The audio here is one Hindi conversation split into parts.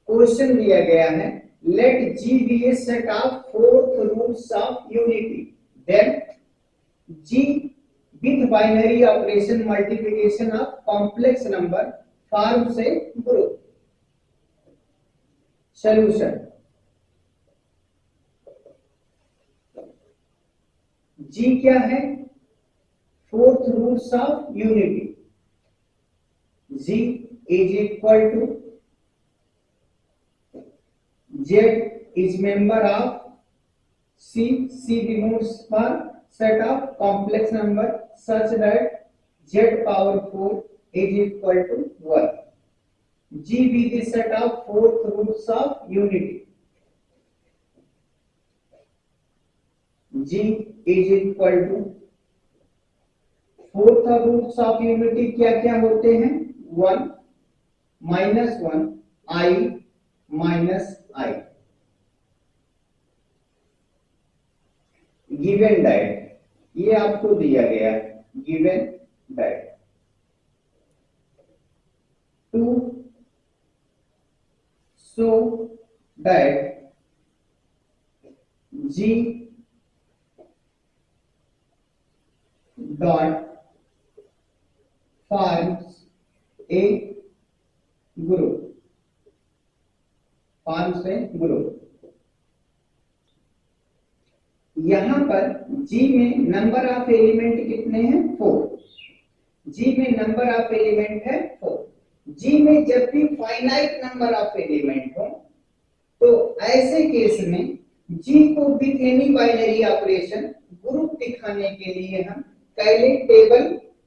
क्वेश्चन दिया गया है, let G be a set of fourth roots of unity, then G with binary operation multiplication of complex number form से ग्रुप। सॉल्यूशन, जी क्या है, fourth roots of unity, G is equal to Z is member of C denotes for set of complex number such that Z power 4 is equal to 1. G be the set of fourth roots of unity. G is equal to fourth roots of unity क्या क्या होते हैं, 1 -1 I minus I. Given that, ये आपको दिया गया है, given that to so that G dot forms a group, forms a group. यहां पर G में नंबर ऑफ एलिमेंट कितने हैं, 4। G में नंबर ऑफ एलिमेंट है 4। G में जब भी फाइनाइट नंबर ऑफ एलिमेंट हो तो ऐसे केस में G को with any binary operation group दिखाने के लिए हम कैले टेबल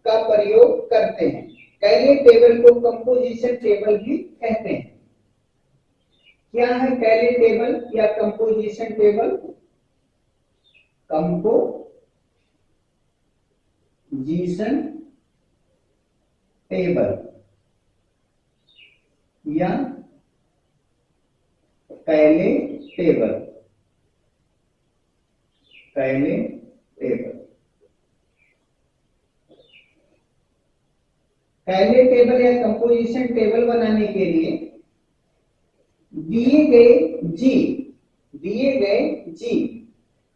का प्रयोग करते हैं। कैले टेबल को कंपोजिशन टेबल भी कहते हैं। क्या है कैले टेबल या कंपोजिशन टेबल? कंपोजिशन टेबल या कैले टेबल, कैले टेबल। कैले टेबल या कंपोजिशन टेबल बनाने के लिए दिए गए जी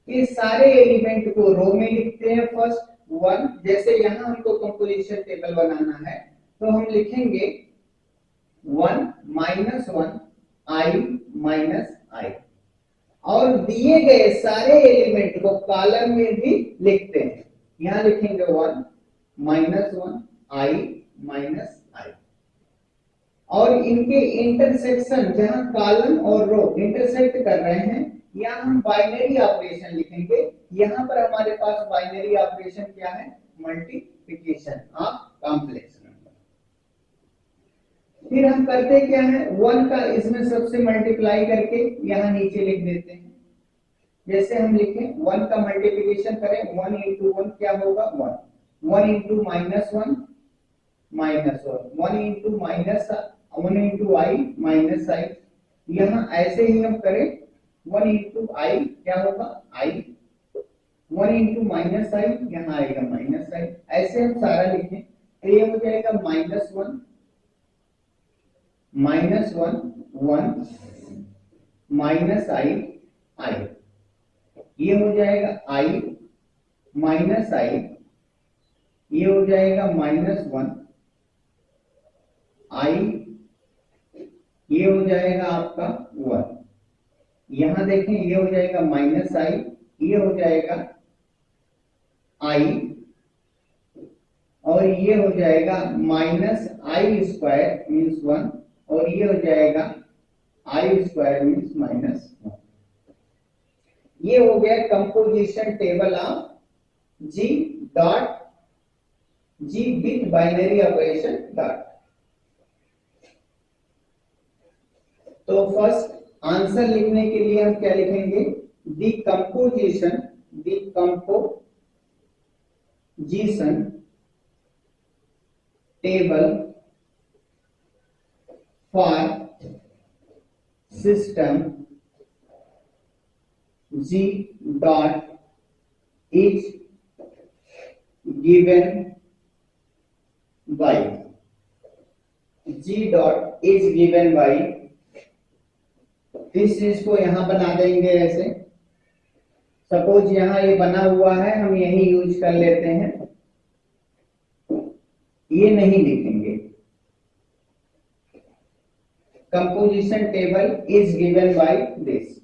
के सारे एलिमेंट को रो में लिखते हैं। फर्स्ट 1, जैसे यहां हमको कंपोजिशन टेबल बनाना है तो हम लिखेंगे 1 -1 I माइनस I, और दिए गए सारे एलिमेंट को कॉलम में भी लिखते हैं। यहां लिखेंगे 1 -1 I माइनस I, और इनके इंटरसेक्शन जहां कॉलम और रो इंटरसेक्ट कर रहे हैं यहां हम बाइनरी ऑपरेशन लिखेंगे। यहां पर हमारे पास बाइनरी ऑपरेशन क्या है, मल्टीप्लिकेशन ऑफ कॉम्प्लेक्स नंबर। फिर हम करते क्या है, 1 का इसमें सबसे मल्टीप्लाई करके यहां नीचे लिख देते हैं। जैसे हम लिखें 1 का मल्टीप्लिकेशन करें, 1 × 1 क्या होगा 1, 1 × -1 -1, 1 × I माइनस I। यहां ऐसे ही हम करें 1 × I क्या होगा I, 1 × -I यहां आएगा -I। ऐसे हम सारा लिखें तो ये हो जाएगा -1 -1 1 -I I, ये हो जाएगा I माइनस I, ये हो जाएगा -1 I, ये हो जाएगा आपका 1। यहां देखें ये हो जाएगा -I, ये हो जाएगा I, और ये हो जाएगा -I² मीन्स 1, और ये हो जाएगा I² मीन्स -1। ये हो गया composition table of G with binary operation dot. तो फर्स्ट आंसर लिखने के लिए हम क्या लिखेंगे, the composition table for system G dot is given by इस चीज को यहां बना देंगे ऐसे। सपोज यहां ये बना हुआ है, हम यही यूज कर लेते हैं, ये नहीं लिखेंगे। Composition table is given by this.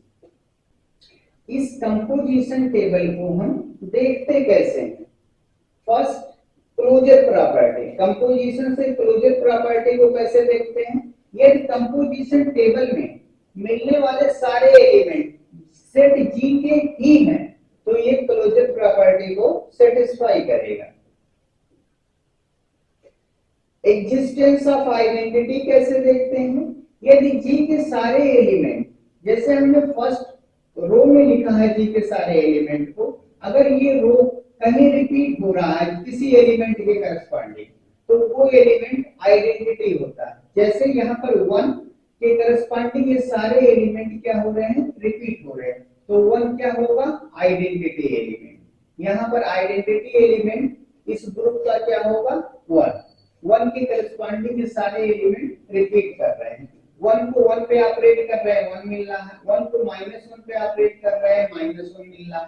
इस कंपोजिशन टेबल को हम देखते कैसे हैं? First, closure property. कंपोजिशन से क्लोजर प्रॉपर्टी को कैसे देखते हैं? यदि कंपोजिशन टेबल में मिलने वाले सारे एलिमेंट सेट जी के ही हैं तो ये क्लोजर प्रॉपर्टी को सेटिस्फाई करेगा। एग्जिस्टेंस ऑफ आइडेंटिटी कैसे देखते हैं? यदि जी के सारे एलिमेंट, जैसे हमने फर्स्ट रो में लिखा है जी के सारे एलिमेंट को, अगर ये रो कहीं रिपीट हो रहा है किसी एलिमेंट के करस्पॉन्डिंग, तो वो एलिमेंट आइडेंटिटी होता है। जैसे यहाँ पर 1 के करस्पॉन्डिंग ये सारे एलिमेंट क्या हो रहे हैं? रिपीट हो रहे हैं, तो 1 क्या होगा? Identity element. यहाँ पर आइडेंटिटी एलिमेंट इस ग्रुप का क्या होगा? 1 के करस्पॉन्डिंग ये सारे एलिमेंट रिपीट कर रहे हैं। 1 को 1 पे ऑपरेट कर रहे हैं, 1 मिल रहा है। 1 को -1 पे ऑपरेट कर रहे हैं, -1 मिल रहा है।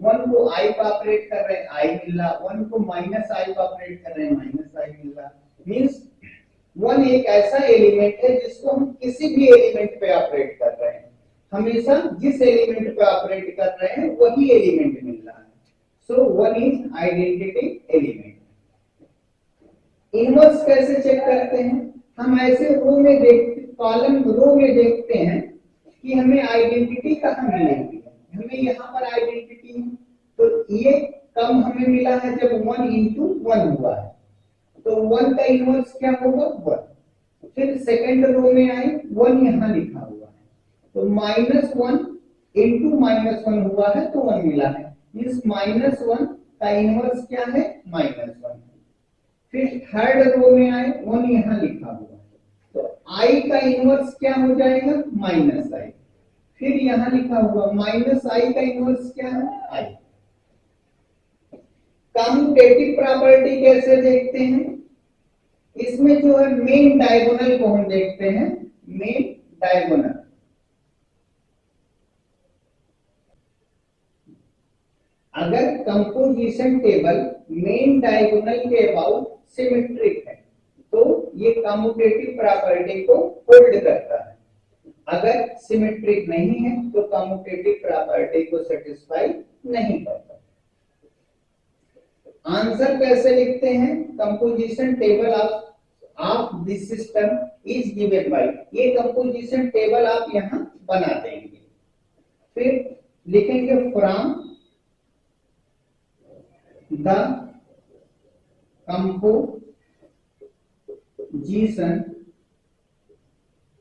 1 को i पे ऑपरेट कर रहे हैं, i मिल रहा। 1 को -i पे ऑपरेट कर रहे हैं, -i मिल रहा। मींस 1 एक ऐसा एलिमेंट है जिसको हम किसी भी एलिमेंट पे ऑपरेट कर रहे हैं, हमेशा जिस एलिमेंट पे ऑपरेट कर रहे हैं वही एलिमेंट मिल रहा है। सो 1 इज आइडेंटिटी एलिमेंट। इनवर्स कैसे चेक करते हैं? हम ऐसे रो में देखते, कॉलम रो में देखते हैं कि हमें आइडेंटिटी कहाँ मिलेगी। हमें यहाँ पर आइडेंटिटी है, तो ये कम हमें मिला है जब 1 into 1 हुआ है, तो 1 का इनवर्स क्या होगा? 1। फिर सेकंड रो में आए, 1 यहाँ लिखा हुआ है, तो -1 into -1 हुआ है तो 1 मिला है। इस -1 का इनवर्स क्या है? -1। फिर थर्ड रो में आए, 1 यहाँ लिखा हुआ है, तो i का इनवर्स क्या हो जाएगा? -i। फिर यहाँ लिखा हुआ -i का इनवर्स क्या है? i। कम्यूटेटिव प्रॉपर्टी कैसे देखते हैं? इसमें जो है मेन डायगोनल को हम देखते हैं। मेन डायगोनल, अगर कंपोजिशन टेबल मेन डायगोनल के अबाउट सिमेट्रिक है तो ये कम्यूटेटिव प्रॉपर्टी को होल्ड करता है। अगर सिमेट्रिक नहीं है तो कम्यूटेटिव प्रॉपर्टी को सेटिस्फाई नहीं करता। आंसर कैसे लिखते हैं? Composition table of this system is given bye, ये कंपोजिशन टेबल आप यहां बना देंगे। फिर लिखेंगे from the composition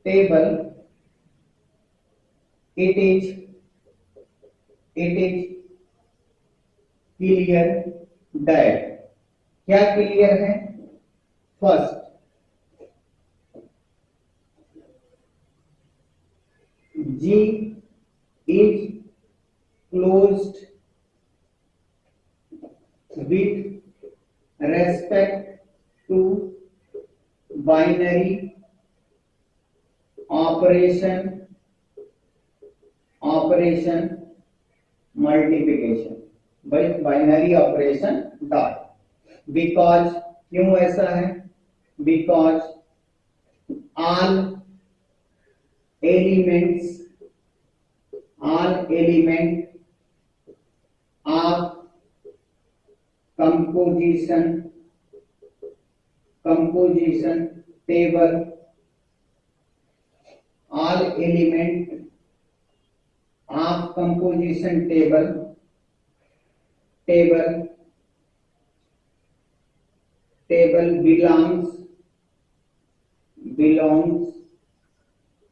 table it is clear that, क्या क्लियर है? First, G is closed with respect to binary operation multiplication by binary operation dot। because, क्यों ऐसा है? because all elements of composition table, all element of composition table belongs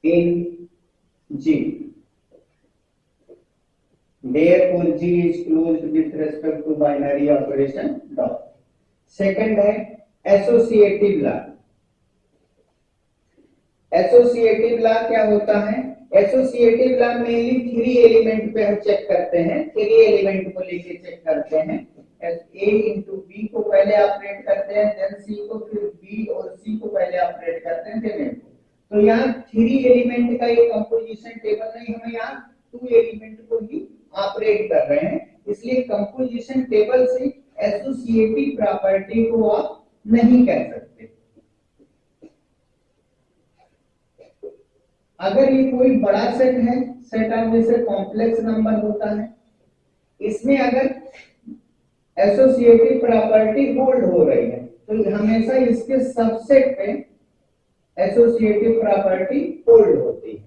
in G, therefore G is closed with respect to binary operation dot। Second है एसोसिएटिव लॉ। एसोसिएटिव लॉ क्या होता है? एसोसिएटिव लॉ मेनली 3 एलिमेंट पे हम चेक करते हैं, 3 एलिमेंट को लेके चेक करते हैं। A into B को पहले ऑपरेट करते हैं, देन C को, फिर B और C को पहले ऑपरेट करते हैं, देन A को। तो यहाँ 3 एलिमेंट का ये कंपोजिशन टेबल नहीं, हमें यहाँ 2 एलिमेंट को ही ऑपरेट कर रहे हैं, इसलिए कंपोजिशन टेबल से एसोसिएटिव प्रॉपर्टी को आप नहीं कह सकते। अगर ये कोई बड़ा सेट है, सेट ऑफ जैसे कॉम्प्लेक्स नंबर होता है, इसमें अगर एसोसिएटिव प्रॉपर्टी होल्ड हो रही है तो हमेशा इसके सबसेट पे एसोसिएटिव प्रॉपर्टी होल्ड होती है।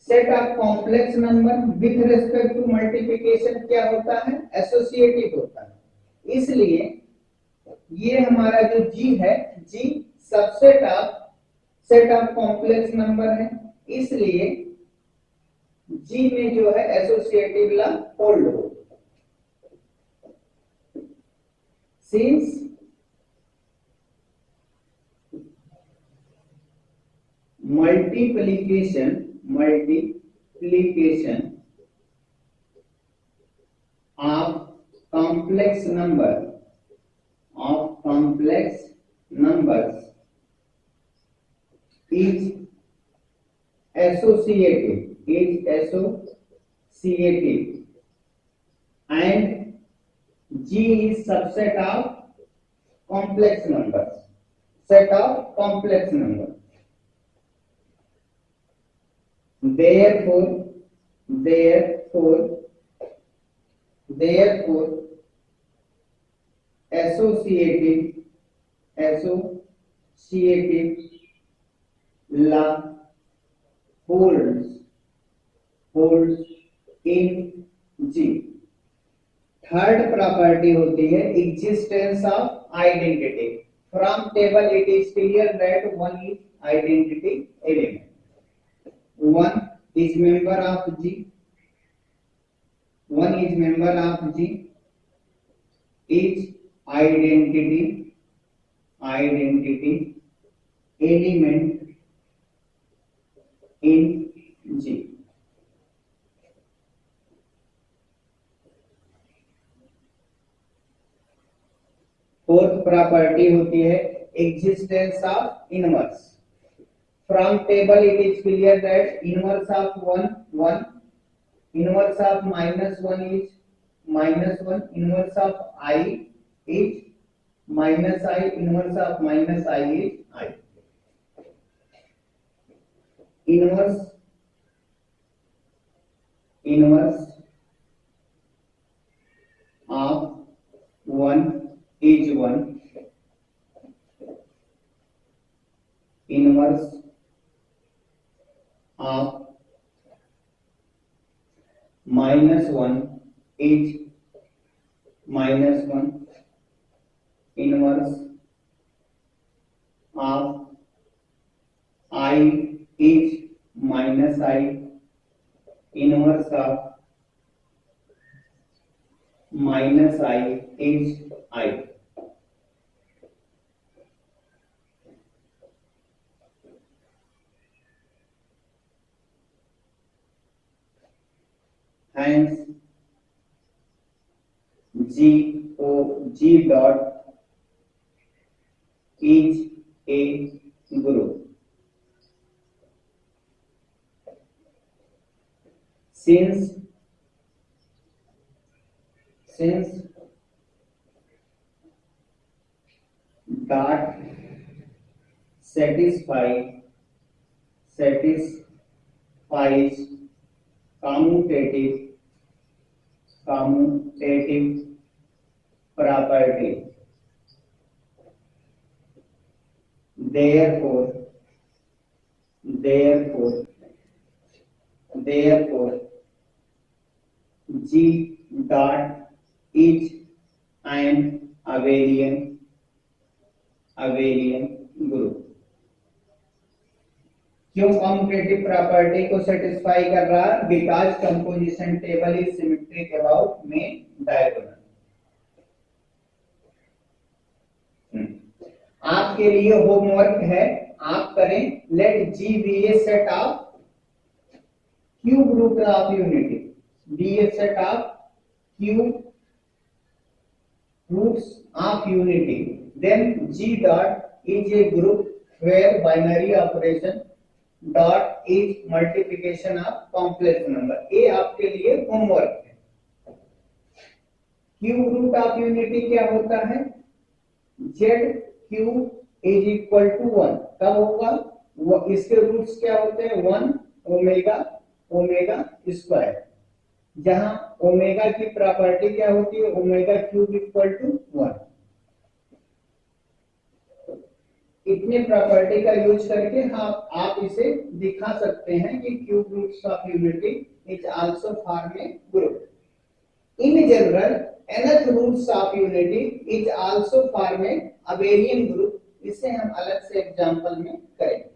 Set of complex number with respect to multiplication क्या होता है, एसोसिएटिव होता है। इसलिए ये हमारा जो जी है, G subset of set of complex number है, इसलिए जी में जो है एसोसिएटिव लॉ होल्ड होगा। Since multiplication of complex numbers is associative and G is subset of complex numbers, set of complex numbers. Therefore associative law holds in G। Third property होती है existence of identity. From table it is clear that one is identity element, one is member of G, is identity element in G। Fourth property होती है existence of inverse. From table it is clear that inverse of 1 1, inverse of -1 is -1, inverse of I is -I, inverse of -I is I। inverse of 1 is 1, inverse of -1 is -1, inverse of I is -I, inverse of -I is I। Hence G dot is a group। Since dot satisfies commutative property, therefore G dot is an abelian group। क्यों कम्यूटेटिव प्रॉपर्टी को सेटिस्फाई कर रहा है? Because composition table is symmetric about main diagonal. आपके लिए होमवर्क है, आप करें let G be a set of cube root of unity, be a set of cube roots of unity, then G dot is a group where binary operation dot is multiplication of complex number। ये आपके लिए होमवर्क है। क्यूब रूट ऑफ यूनिटी क्या होता है? Z cube is equal to 1। कब होगा? वो इसके रूट्स क्या होते हैं? 1 ओमेगा ओमेगा स्क्वायर, जहां ओमेगा की प्रॉपर्टी क्या होती है? Omega cube equal to 1। इतने प्रॉपर्टी का यूज करके आप इसे दिखा सकते हैं कि cube roots of unity is also form a group. In general nth roots of unity is also form a abelian group. इसे हम अलग से एग्जांपल में करेंगे।